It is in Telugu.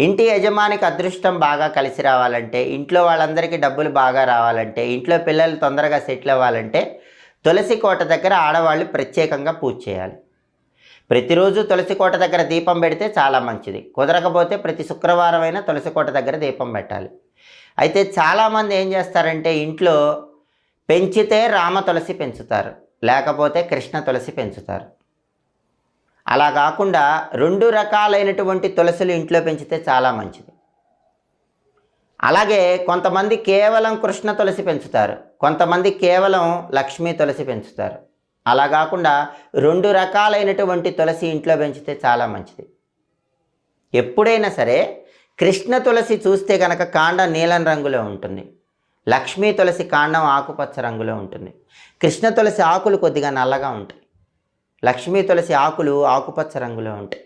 ఇంటి యజమానికి అదృష్టం బాగా కలిసి రావాలంటే, ఇంట్లో వాళ్ళందరికీ డబ్బులు బాగా రావాలంటే, ఇంట్లో పిల్లలు తొందరగా సెటిల్ అవ్వాలంటే తులసి కోట దగ్గర ఆడవాళ్ళు ప్రత్యేకంగా పూజ చేయాలి. ప్రతిరోజు తులసి కోట దగ్గర దీపం పెడితే చాలా మంచిది. కుదరకపోతే ప్రతి శుక్రవారం అయినా తులసి కోట దగ్గర దీపం పెట్టాలి. అయితే చాలామంది ఏం చేస్తారంటే ఇంట్లో పెంచితే రామ తులసి పెంచుతారు, లేకపోతే కృష్ణ తులసి పెంచుతారు. అలా కాకుండా 2 రకాలైనటువంటి తులసులు ఇంట్లో పెంచితే చాలా మంచిది. అలాగే కొంతమంది కేవలం కృష్ణ తులసి పెంచుతారు, కొంతమంది కేవలం లక్ష్మీ తులసి పెంచుతారు. అలా కాకుండా 2 రకాలైనటువంటి తులసి ఇంట్లో పెంచితే చాలా మంచిది. ఎప్పుడైనా సరే కృష్ణ తులసి చూస్తే కనుక కాండం నీలం రంగులో ఉంటుంది, లక్ష్మీ తులసి కాండం ఆకుపచ్చ రంగులో ఉంటుంది. కృష్ణ తులసి ఆకులు కొద్దిగా నల్లగా ఉంటాయి, లక్ష్మీ తులసి ఆకులు ఆకుపచ్చ రంగులో ఉంటాయి.